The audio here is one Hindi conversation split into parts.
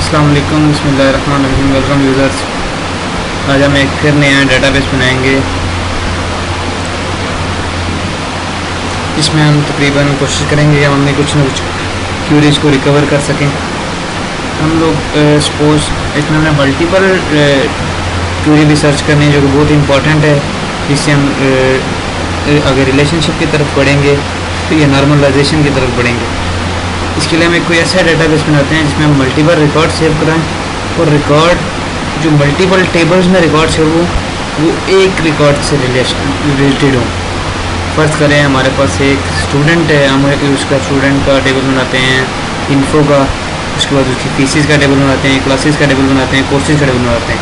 अस्सलाम वालेकुम, बिस्मिल्लाहिर्रहमानिर्रहीम। Welcome users. आज हम एक फिर नया डेटाबेस बनाएंगे। इसमें हम तकरीबन कोशिश करेंगे कि हम अपनी कुछ न कुछ क्यूरीज को रिकवर कर सकें। हम लोग सपोज इसमें हमें मल्टीपल क्यूरी भी सर्च करनी है, जो कि बहुत इंपॉर्टेंट है। जिससे हम अगर रिलेशनशिप की तरफ बढ़ेंगे तो ये नॉर्मलाइजेशन की तरफ बढ़ेंगे। इसके लिए हम एक कोई ऐसा डेटाबेस बनाते हैं जिसमें हम मल्टीपल रिकॉर्ड सेव कराएं और रिकॉर्ड जो मल्टीपल टेबल्स में रिकॉर्ड्स है वो एक रिकॉर्ड से रिलेटेड हो। फ़र्ज़ करें हमारे पास एक स्टूडेंट है, हम उसका स्टूडेंट का टेबल बनाते हैं, इन्फो का, उसके बाद उसकी फीसिस का टेबल बनाते हैं, क्लासेस का टेबल बनाते हैं, कोर्सेज का टेबल बनाते हैं।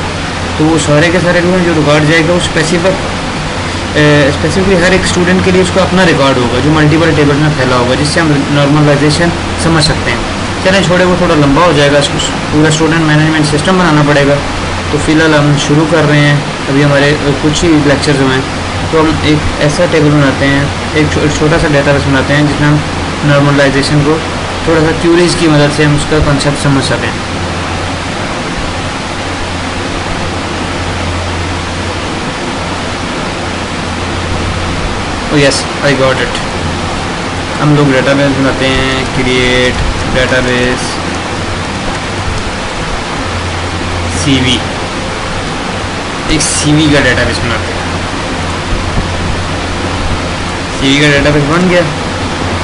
तो वो सारे के सारे जो रिकॉर्ड जाएगा वो स्पेसिफिकली हर एक स्टूडेंट के लिए उसका अपना रिकॉर्ड होगा जो मल्टीपल टेबल में फैला होगा, जिससे हम नॉर्मलाइजेशन समझ सकते हैं। चलें छोड़े, वो थोड़ा लंबा हो जाएगा, पूरा स्टूडेंट मैनेजमेंट सिस्टम बनाना पड़ेगा। तो फ़िलहाल हम शुरू कर रहे हैं, अभी हमारे कुछ ही लेक्चर्स हुए हैं। तो हम एक ऐसा टेबल बनाते हैं, एक छोटा सा डेटाबेस बनाते हैं जिसमें हम नॉर्मलाइजेशन को थोड़ा सा क्यूरीज की मदद से हम उसका कॉन्सेप्ट समझ सकें। Yes, I got it. हम लोग डेटाबेस बनाते हैं, क्रिएट डेटाबेस सीवी, एक सीवी का डेटाबेस बनाते हैं। सीवी का डेटाबेस बन गया।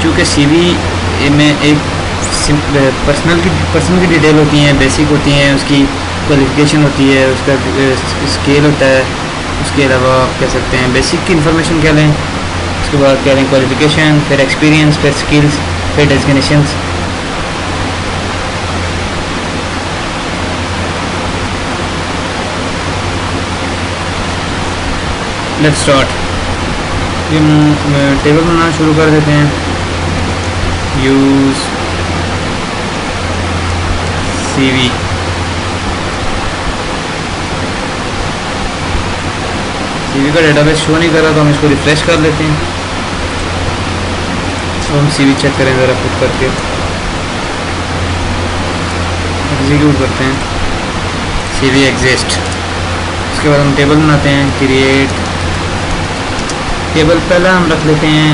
क्योंकि सीवी में एक पर्सन की डिटेल होती हैं, बेसिक होती हैं, उसकी क्वालिफिकेशन होती है, उसका स्केल होता है। उसके अलावा आप कह सकते हैं बेसिक की इंफॉर्मेशन क्या लें, उसके बाद कह रहे हैं क्वालिफिकेशन, फिर एक्सपीरियंस, फिर स्किल्स, फिर डेजिग्नेशंस। Let's start. हम टेबल बनाना शुरू कर देते हैं। Use CV. सीवी का डेटाबेस शो नहीं कर रहा, तो हम इसको रिफ्रेश कर लेते हैं। तो हम सीवी चेक करें ज़रा खुद करके, एग्जीक्यूट करते हैं। CV exist. उसके बाद हम टेबल बनाते हैं, क्रिएट टेबल। पहला हम रख लेते हैं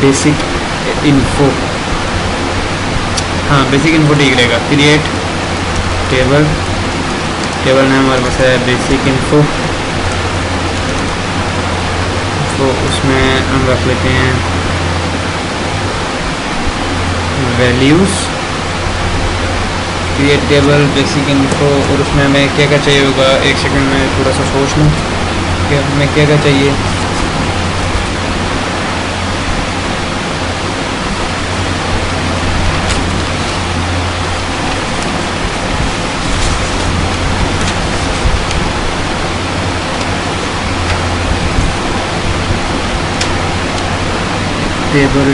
बेसिक इन्फो। हाँ, बेसिक इन्फो ठीक रहेगा। क्रिएट टेबल, टेबल नाम हमारे पास है बेसिक इन्फो। तो उसमें हम रख लेते हैं values. Create table basic info, और उसमें हमें क्या क्या चाहिए होगा। एक सेकंड में थोड़ा सा सोच लूँ कि हमें क्या क्या चाहिए।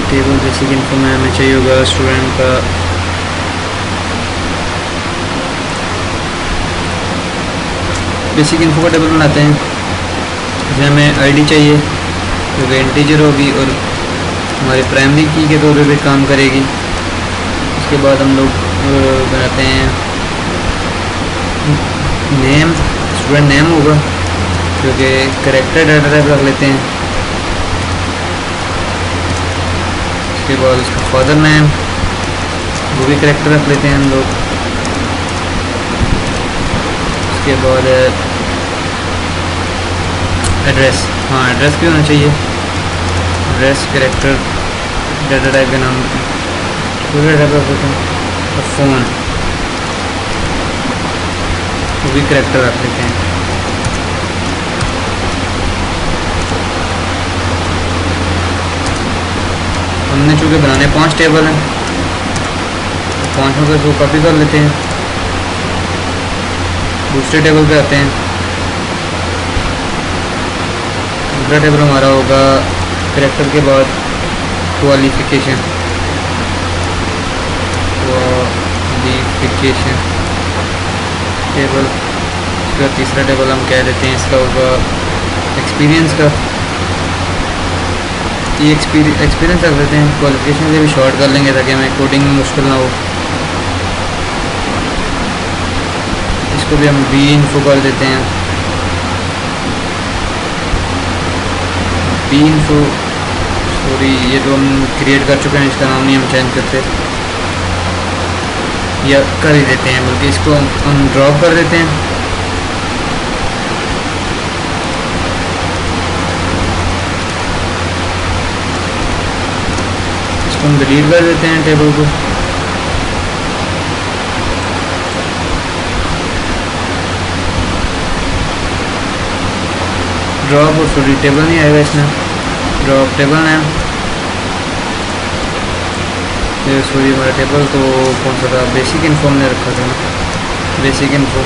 टेबल बेसिक इन्फो में हमें चाहिए होगा स्टूडेंट का बेसिक इन्फो का टेबल बनाते हैं। इसमें हमें आईडी चाहिए जो कि इंटीजर होगी और हमारे प्राइमरी की के तौर पे भी काम करेगी। उसके बाद हम लोग बनाते हैं नेम, स्टूडेंट नेम होगा जो कि कैरेक्टर डाटा टाइप रख लेते हैं। उसके बाद उसका फादर नेम, वो भी कैरेक्टर रख लेते हैं हम लोग। उसके बाद एड्रेस, हाँ एड्रेस भी होना चाहिए। एड्रेस कैरेक्टर डाटा टाइप का नाम पूरा डाटा रख लेते हैं। और फ़ोन, वो भी कैरेक्टर रख लेते हैं। हमने चूँकि बनाने 5 टेबल हैं, तो 5 में से कॉपी कर लेते हैं। दूसरे टेबल पे आते हैं। दूसरा टेबल हमारा होगा कैरेक्टर के बाद क्वालिफिकेशन टेबल। उसका तीसरा टेबल हम कह देते हैं, इसका होगा एक्सपीरियंस का। ये एक्सपीरियंस रख देते हैं। क्वालिफिकेशन से भी शॉर्ट कर लेंगे ताकि हमें कोडिंग में मुश्किल ना हो। इसको भी हम बी इन्फो कर देते हैं। बी इन्फो, सॉरी ये तो हम क्रिएट कर चुके हैं, इसका नाम नहीं हम चेंज करते या कर ही देते हैं, बल्कि इसको हम ड्रॉप कर देते हैं। इसको हम डिलीट कर देते हैं टेबल को। ड्रॉप और सॉरी टेबल नहीं आएगा इसमें, ड्रॉप टेबल नेम, ये सॉरी हमारा टेबल तो कौन सा था, बेसिक इन्फो हमने रखा था ना, basic info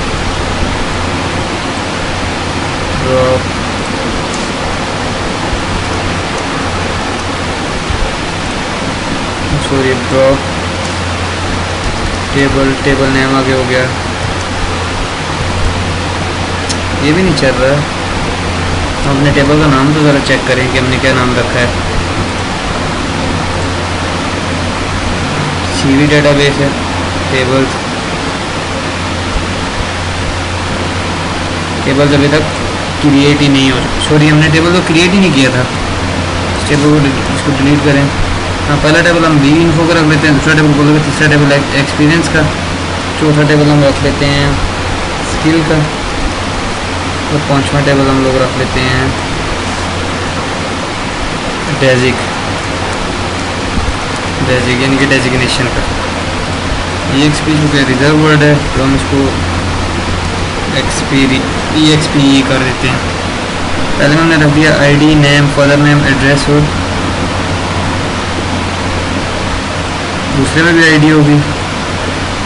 drop sorry drop table, table name आगे हो गया, ये भी नहीं चल रहा है। अपने टेबल का नाम तो ज़रा चेक करें कि हमने क्या नाम रखा है। सीवी डेटाबेस है, टेबल्स, टेबल्स अभी तक क्रिएट ही नहीं हो, सॉरी हमने टेबल तो क्रिएट ही नहीं किया था। इस टेबल को इसको डिलीट करें। हाँ, पहला टेबल हम बी इन्फो का रख लेते हैं, दूसरा टेबल बोलोगे, तीसरा टेबल एक्सपीरियंस का, चौथा टेबल हम रख लेते हैं स्किल का, और पांचवा टेबल हम लोग रख लेते हैं डेजिक, डेजिक यानी कि डेजिग्नेशन का। ई एक्सपी जो कि रिजर्व वर्ड है तो हम इसको ई एक्स पी ई कर देते हैं। पहले हमने रख दिया ID, name, father name, address, और दूसरे में भी आईडी होगी,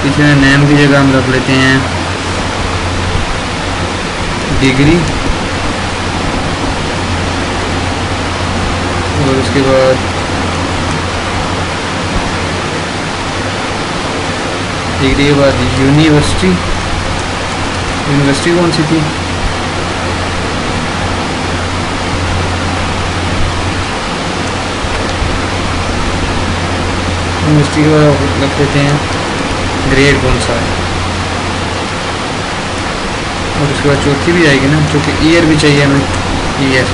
तीसरे में नेम की जगह हम रख लेते हैं डिग्री, और उसके बाद डिग्री के बाद यूनिवर्सिटी, यूनिवर्सिटी कौन सी थी, यूनिवर्सिटी के बाद रख देते हैं ग्रेड कौन सा है, और उसके बाद चौथी भी आएगी ना, क्योंकि ईयर भी चाहिए हमें, ईयर।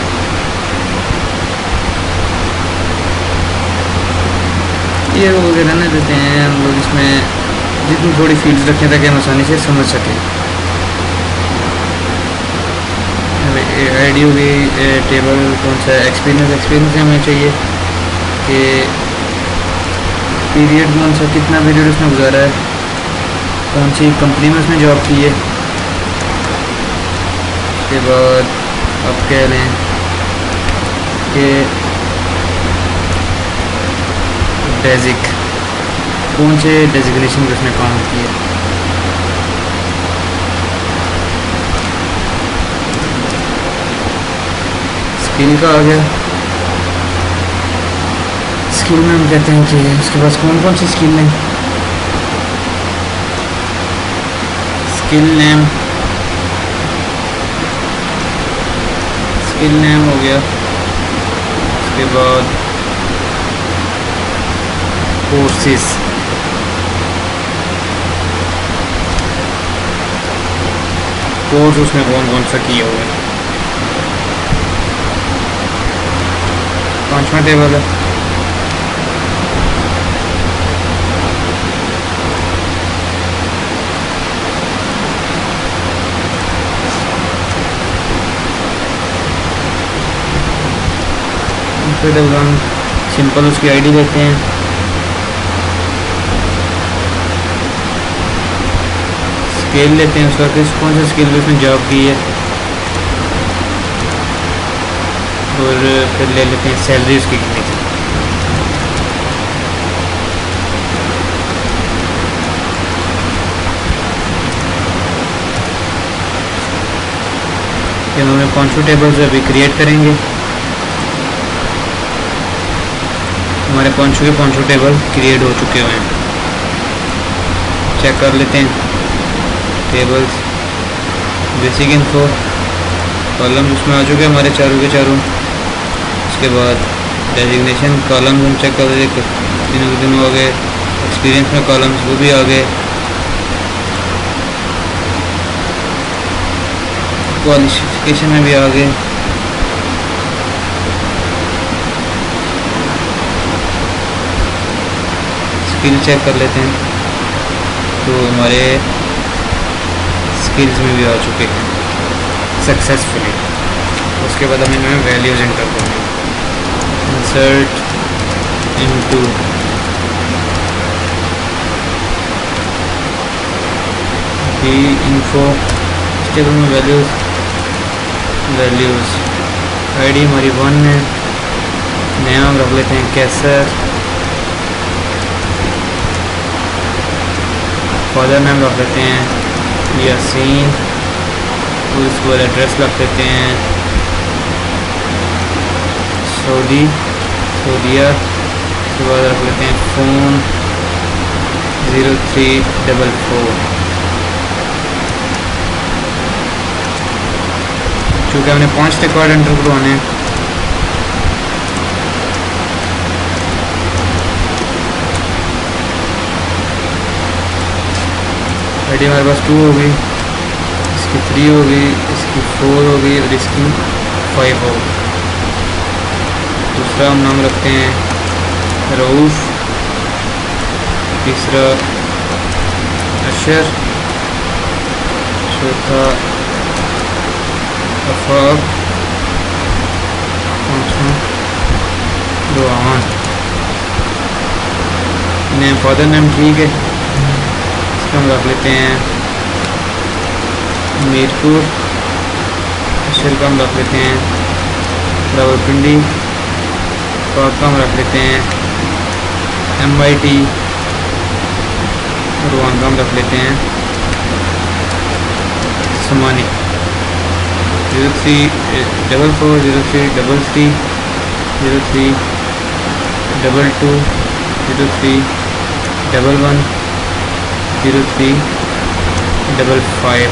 ईयर वगैरह रहने देते हैं हम लोग, इसमें जितनी थोड़ी फील्ड्स रखें ताकि हम आसानी से समझ सकें। आईडी होगी, टेबल कौन सा है, एक्सपीरियंस, एक्सपीरियंस हमें चाहिए कि पीरियड कौन सा, कितना पीरियड उसने गुजारा है, कौन सी कंपनी में उसने जॉब की है। उसके बाद आप कह लें कि डेजिक, कौन से डेजिग्नेशन पे उसने काम किया। स्किल का आ गया, स्किल में हम कहते हैं कि उसके पास कौन कौन सी स्किल है। स्किल नेम, स्किल नेम हो गया। उसके बाद कोर्सेस, कोर्स उसमें कौन कौन सा किया हुआ है। पांचवा टेबल है फिर हम सिंपल उसकी आईडी देते हैं। स्केल लेते हैं उसका, किस कौन सा स्किल पे उसने जॉब की है, और फिर ले लेते हैं सैलरी उसकी कितनी थी। फिर हमें पांचों टेबल्स अभी क्रिएट करेंगे। हमारे पांचों के पांचों टेबल क्रिएट हो चुके हुए हैं, चेक कर लेते हैं। टेबल्स, बेसिक इन्फो, कॉलम उसमें आ चुके हैं हमारे चारों के चारों। उसके बाद डेजिग्नेशन कॉलम हम चेक कर लेते, तीनों के तीनों आ गए। एक्सपीरियंस में कॉलम्स वो भी आ गए। क्वालिफिकेशन में भी आ गए। स्किल चेक कर लेते हैं, तो हमारे स्किल्स में भी आ चुके हैं सक्सेसफुली। उसके बाद हमें इनमें वैल्यूज़ एंटर करनी, insert into D info, table में वैल्यूज़ आईडी हमारी 1 है, नया हम रख लेते हैं कैसर, फादर नेम रख लेते हैं यासीन, और इसके बाद एड्रेस रख लेते हैं सऊदिया, उसके बाद रख लेते हैं फ़ोन 0344। क्योंकि हमने 5 रिकॉर्ड एंटर करवाने हैं, आईडी हमारे पास 2 हो गई, इसकी 3 हो गई, इसकी 4 हो गई और इसकी 5 हो गई। दूसरा हम नाम रखते हैं रऊफ़, तीसरा अशर, चौथा अफाक, पाँचवा दुआन। नेम फादर नेम ठीक है, इसका हम रख लेते हैं मीरपुर, अशर का हम रख लेते हैं रावलपिंडी, पाक का हम रख लेते हैं MIT, रुआन का हम रख लेते हैं समानी। 0344 0333 0322 0311 0355।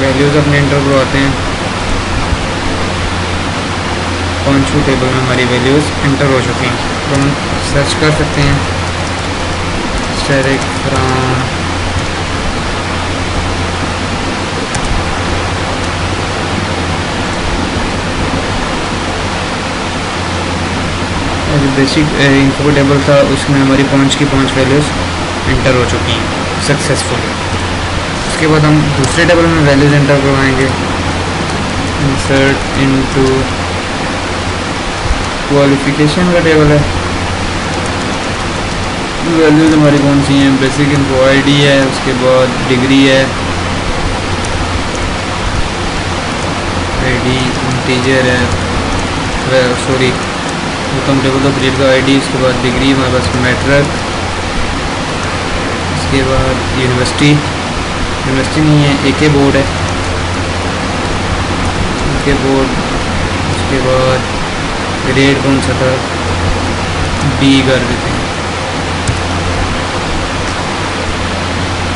वैल्यूज़ अपने एंटर करवाते हैं, पांचवी टेबल में हमारी वैल्यूज़ एंटर हो चुकी हैं, तो हम सर्च कर सकते हैं स्टेरिक फ्रॉम जो बेसिक इन्फो टेबल था उसमें हमारी 5 की 5 वैल्यूज़ एंटर हो चुकी हैं सक्सेसफुली। उसके बाद हम दूसरे टेबल में वैल्यूज़ एंटर करवाएंगे, इंसर्ट इनटू क्वालिफिकेशन का टेबल है, वैल्यूज़ हमारी कौन सी हैं, बेसिक इनको आईडी है, उसके बाद डिग्री है, आईडी इंटीजर है, sorry income table of create का आईडी, उसके बाद डिग्री हमारे पास मैट्रिक, उसके बाद यूनिवर्सिटी नहीं है, AK बोर्ड है, AK बोर्ड, उसके बाद ग्रेड कौन सा था, D कर देते हैं।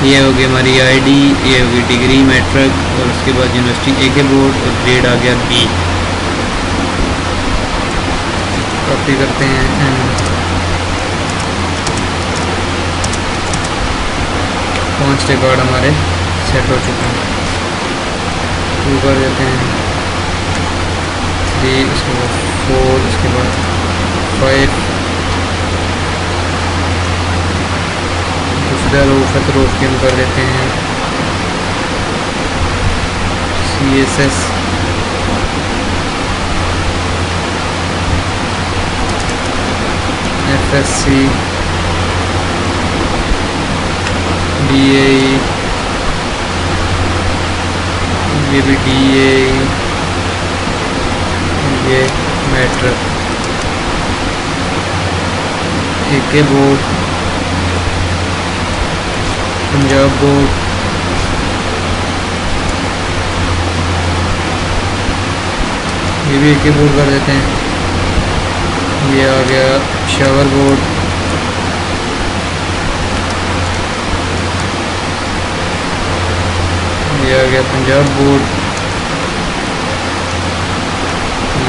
ये होगी हमारी आईडी, ये होगी डिग्री मैट्रिक, और उसके बाद यूनिवर्सिटी AK बोर्ड, और ग्रेड आ गया B। कॉपी करते हैं, 5 रिकॉर्ड हमारे सेट हो चुके हैं, 2 कर देते हैं, 3, उसके बाद 4, उसके बाद 5, दूसरा रोफ के हम कर देते हैं CSS, FSC, DAE, ये भी DAE, ये matric, AK board, Punjab board, ये भी AK बोर्ड कर देते हैं, ये आ गया शावर बोर्ड, ये आ गया पंजाब बोर्ड,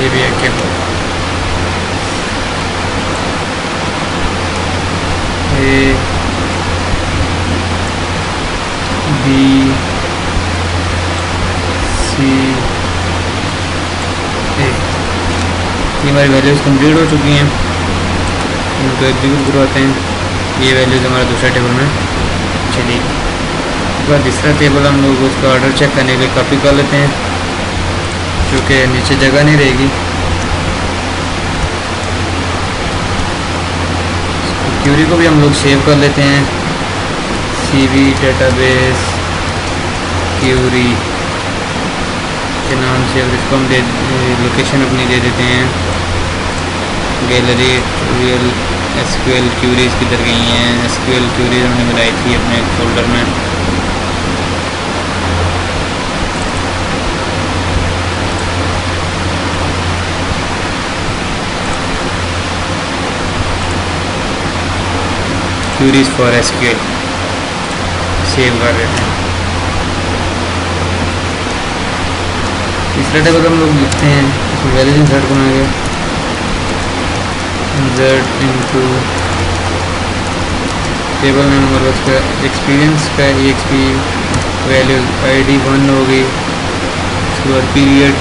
ये भी AK बोर्ड, ये ये हमारी वैल्यूज़ कंप्लीट हो चुकी हैं, इनको एग्जीक्यूट करवाते हैं। ये वैल्यूज़ हमारा दूसरा टेबल में चली। उसके बाद तीसरा टेबल हम लोग उसका ऑर्डर चेक करने के लिए कॉपी कर लेते हैं, क्योंकि नीचे जगह नहीं रहेगी। क्यूरी को भी हम लोग सेव कर लेते हैं, CV डेटाबेस क्यूरी के नाम से, और इसको हम लोकेशन अपनी दे देते हैं गैलरी रियल SQL क्यूरीज किधर गई हैं। SQL क्यूरीज हमने बनाई थी अपने फोल्डर में। क्यूरीज फॉर SQL सेव कर देते हैं। तीसरा टेबल हम लोग लिखते हैं, इसमें वैल्यूज इंसर्ट करेंगे। इंसर्ट इनटू टेबल में हमारे उसका एक्सपीरियंस का EXP वैल्यू ID 1 होगी। उसके बाद पीरियड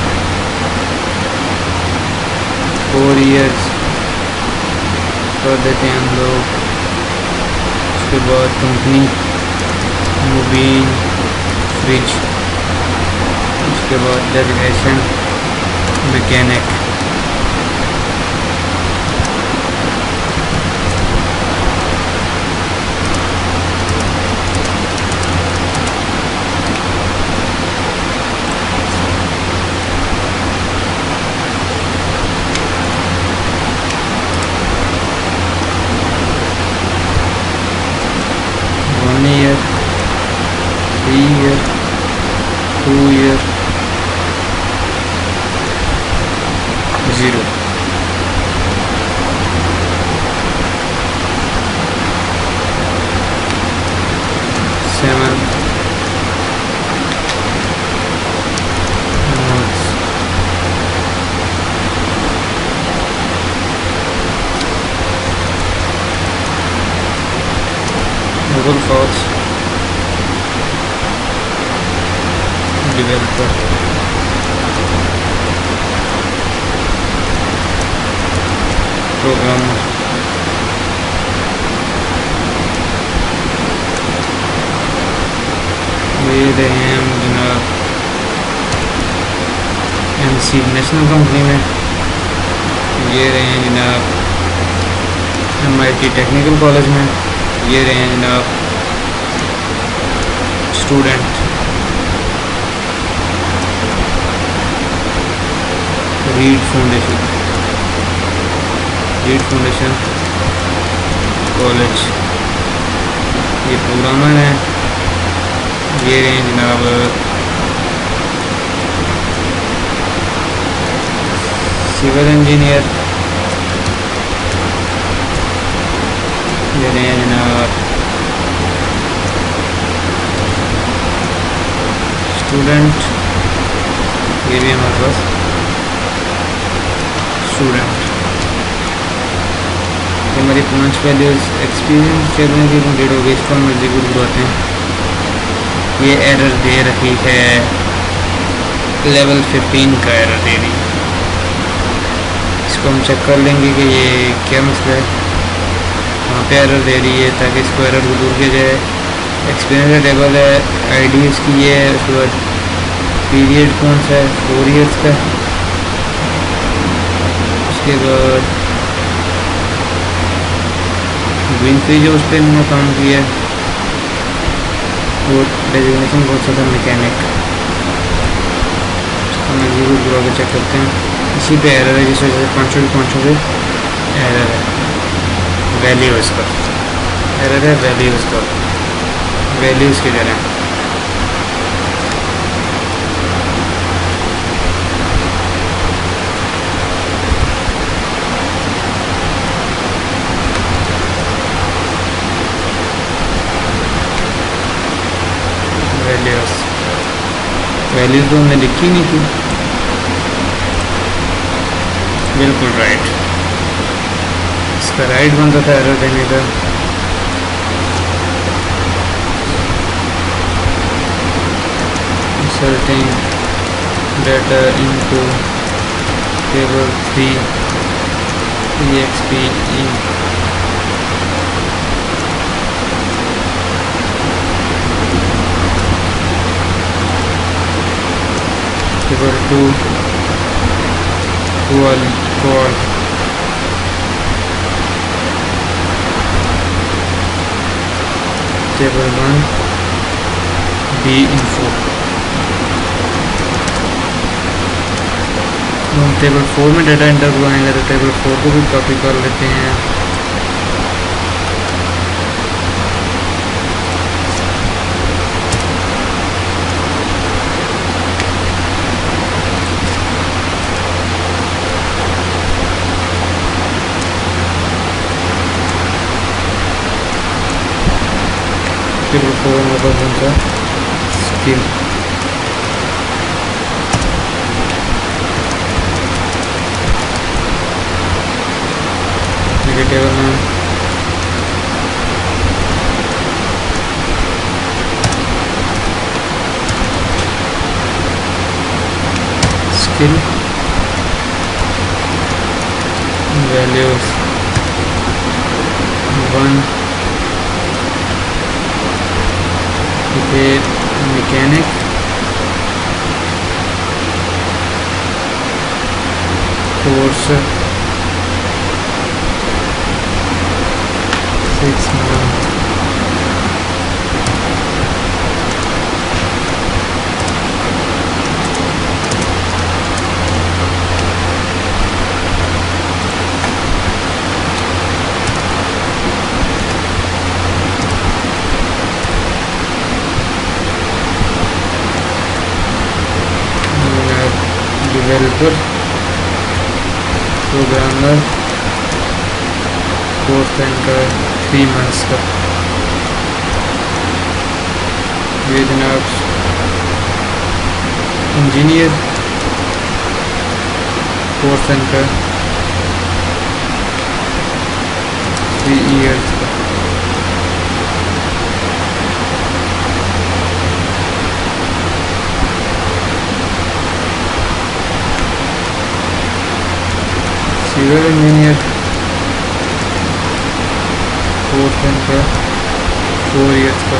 4 ईयर्स कर देते हैं हम लोग। उसके बाद कंपनी मुबीन फ्रिज। उसके बाद designation mechanic. One year, 3 year, 2 year, 0। Google Force developer, programmer, ये रहे हैं हम जनाब MC नेशनल कंपनी में। ये रहे हैं जनाब MIT टेक्निकल कॉलेज में। ये रहे हैं जनाब स्टूडेंट रीड फाउंडेशन कॉलेज। ये प्रोग्रामर हैं। ये रहे हैं जनाब सिविल इंजीनियर। ये रहे हैं जनाब स्टूडेंट। ये भी हमारे पास स्टूडेंट। ये हमारी 5 वैल्यूज एक्सपीरियंस टेबल की कंप्लीट हो गई। इसको हम एग्जीक्यूट करवाते हैं। ये एरर दे रही है, लेवल 15 का एरर दे रही है। इसको हम चेक कर लेंगे कि ये क्या मसला है, वहाँ पे एरर दे रही है, ताकि इसको एरर को दूर किया जाए। एक्सपीरियंस का टेबल है, ID इसकी ये है। उसके बाद पीरियड कौन सा है, 4 ईयर्स का। उसके बाद विनफ्री जो उस पर इन्होंने काम किया है, वो डेजिग्नेशन कौन सा था, मैकेनिक। हम एग्जीक्यूट करा के चेक करते हैं। इसी पे एरर है, जिस वजह से 500 से एरर है। वैल्यूज़ का एरर है, वैल्यूज़ का वैल्यूज़ की तरह। वैल्यूज़ तो हमने लिखी नहीं थी। बिल्कुल राइट, इसका राइट बनता था एरर देने का। Inserting data into table 3 exp in table 2 call table 1 b info। हम टेबल 4 में डाटा एंटर करवाएंगे तो टेबल 4 को भी कॉपी कर लेते हैं। टेबल 4 में बस उनका स्किल टेबल में skill values 1 repair mechanic course 6 months developer programmer course इनका 3 months का। ये जनाब इंजीनियर कोर्स इनका 3 years का। सिविल इंजीनियर कोर्स इनका 4 years का।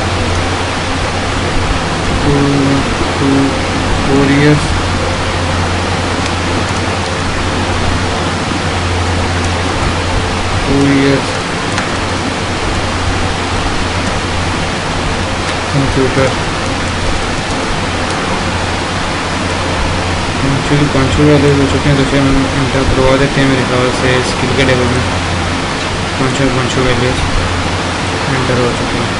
4 years कंप्यूटर एक्चुअली 5 वाले हो चुके हैं तो फिर हम इंटर करवा देते हैं। मेरे ख्याल से स्किल के टेबल में 5 वैल्यूज एंटर हो चुके हैं।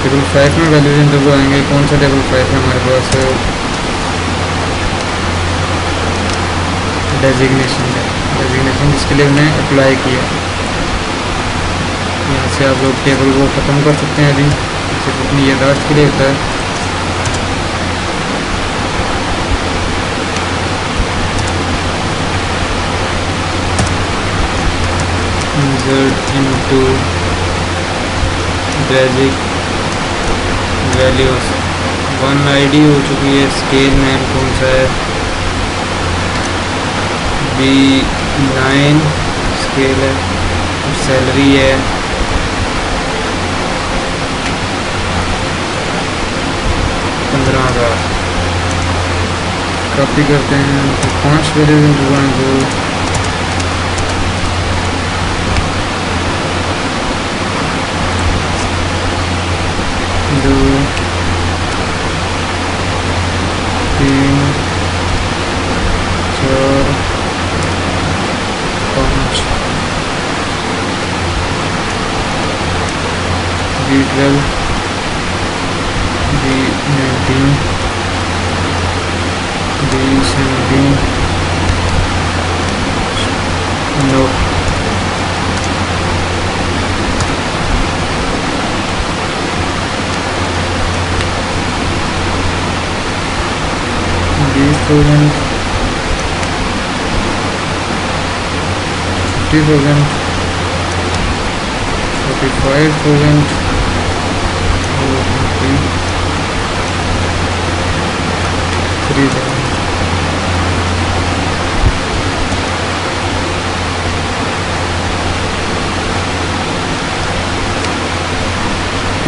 टेबल 5 में वैल्यूज एंटर करवाएंगे। कौन सा टेबल 5 है हमारे पास? डेजिग्नेशन है। डेजिग्नेशन जिसके लिए हमने अप्लाई किया। यहाँ से आप लोग टेबल को ख़त्म कर सकते हैं। अभी सिर्फ अपनी यादाश्त के लिए होता है। Insert into basic values 1 ID हो चुकी है। स्केल नेम कौन सा है? B9 स्केल है। सैलरी है 15,000। कॉपी करते हैं तो 5 वैल्यूज को 2 3 4 5 B12 B19 B17 नो। 50,000, 50,000, 45,000, 3,000.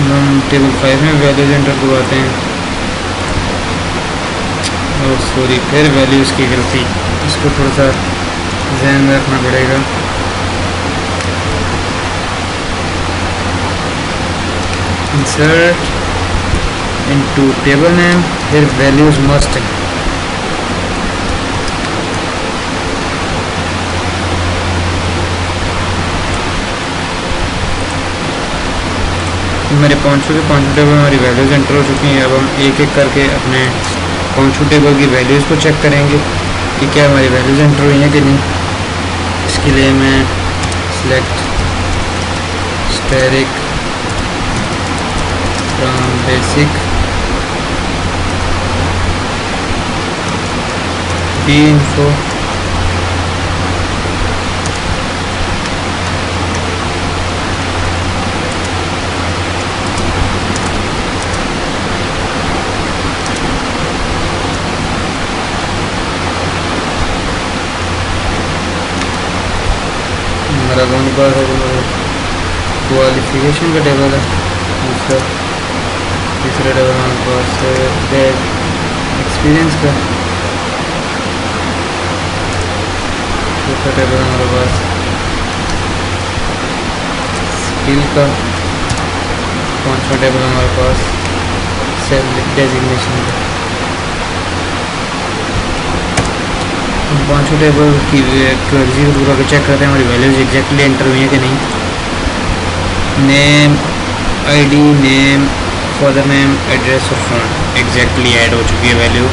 हम टेबल 5 में वैल्यूज एंटर करवाते हैं। और सॉरी, फिर वैल्यूज़ की गलती, इसको थोड़ा सा ध्यान में रखना पड़ेगा। इंसर्ट इनटू टेबल नेम, फिर वैल्यूज मस्ट है। मेरे पाँचों टेबल में हमारी वैल्यूज एंटर हो चुकी हैं। अब हम एक एक करके अपने पाँचों टेबल की वैल्यूज़ को चेक करेंगे कि क्या हमारी वैल्यूज एंटर हुई हैं कि नहीं। इसके लिए मैं select static from basic B info, हमारा कौन का है, क्वालिफिकेशन का टेबल है। दूसरा तीसरा टेबल हमारे पास है एक्सपीरियंस का। चौथा टेबल हमारे पास स्किल का। पांचवा टेबल हमारे पास सेल्फ डेजिग्नेशन का। पांचों टेबल की क्वेरी को पूरा चेक करते हैं हमारी वैल्यूज एग्जैक्टली एंटर हुई है कि नहीं। Name, ID, name, father name, address और फ़ोन एग्जैक्टली ऐड हो चुकी है value.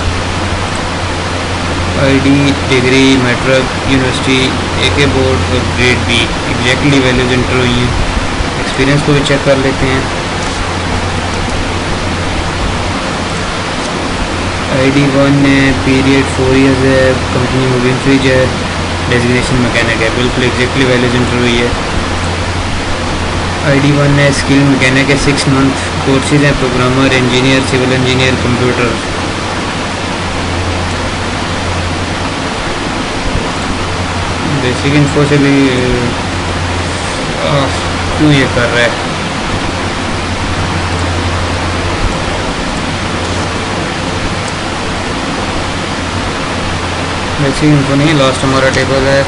ID, degree, matric, university, AK board और grade B exactly values enter हुई हैं। एक्सपीरियंस को भी चेक कर लेते हैं। ID 1 है, पीरियड 4 ईयर्स है, कंपनी मूविंग फ्रिज है, डेजिग्नेशन मैकेनिक है, बिल्कुल एग्जैक्टली वैल्यूज एंटर हुई है। ID 1 है, स्किल मैकेनिक है, 6 मंथ कोर्सेज हैं, programmer, engineer, civil engineer, computer. Basic info से भी क्यों ये कर रहा है। बेसिक इन्फो नहीं, लास्ट हमारा टेबल है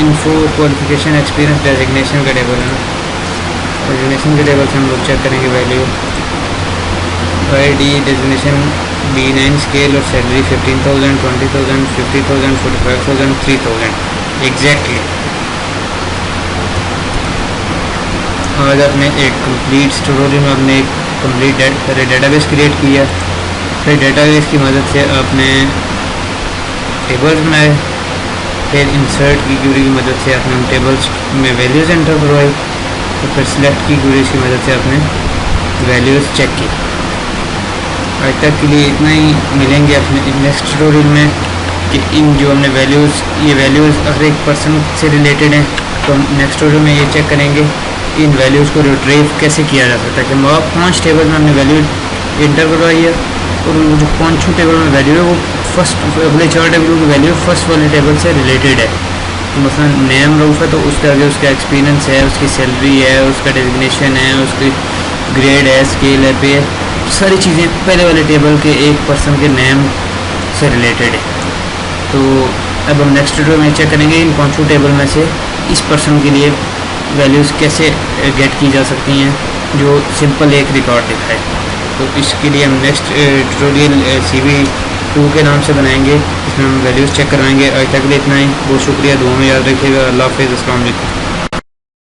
इन्फो, क्वालिफिकेशन, एक्सपीरियंस, डेजिग्नेशन का टेबल है ना। डेजिग्नेशन के टेबल से हम लोग चेक करेंगे value. ID, designation B9 scale और सैलरी 15,000, 20,000, 50,000, 45,000, 3,000 एग्जैक्टली। आज आपने एक कंप्लीट ट्यूटोरियल में आपने एक कंप्लीट डेटाबेस क्रिएट किया। फिर डेटाबेस की मदद से आपने टेबल्स बनाए। फिर इंसर्ट की क्यूरी की मदद से आपने उन टेबल्स में वैल्यूज़ एंटर करवाई। तो फिर सिलेक्ट की क्यूरीज की मदद से आपने वैल्यूज़ चेक की। आज तक के लिए इतना ही। मिलेंगे अपने नेक्स्ट ट्यूटोरियल में कि इन जो हमने वैल्यूज़, ये वैल्यूज़ हर एक पर्सन से रिलेटेड हैं। तो हम नेक्स्ट ट्यूटोरियल में ये चेक करेंगे कि इन वैल्यूज़ को रिट्रीव कैसे किया जा सकता है। कि 5 टेबल में हमने वैल्यू इंटर करवाई है और वो जो 5 टेबल में वैल्यू है वो फर्स्ट अगले 4 टेबलों की वैल्यू फर्स्ट वाले टेबल से रिलेटेड है। तो मसलन नेम रऊफ़ है तो उसके आगे उसका एक्सपीरियंस है, उसकी सैलरी है, उसका डेजिग्नेशन है, उसकी ग्रेड है, स्केल है, पे है, सारी चीज़ें पहले वाले टेबल के एक पर्सन के नेम से रिलेटेड है। तो अब हम नेक्स्ट वीडियो में चेक करेंगे इन 5 टेबल में से इस पर्सन के लिए वैल्यूज़ कैसे गेट की जा सकती हैं जो सिंपल एक रिकॉर्ड दिखाए। तो इसके लिए हम नेक्स्ट ट्यूटोरियल CV2 के नाम से बनाएंगे, इसमें हम वैल्यूज़ चेक करवाएंगे। आज तक के लिए इतना ही। बहुत शुक्रिया, दुआ में याद रखिएगा। अल्लाह हाफ़िज़, अस्सलाम वालेकुम।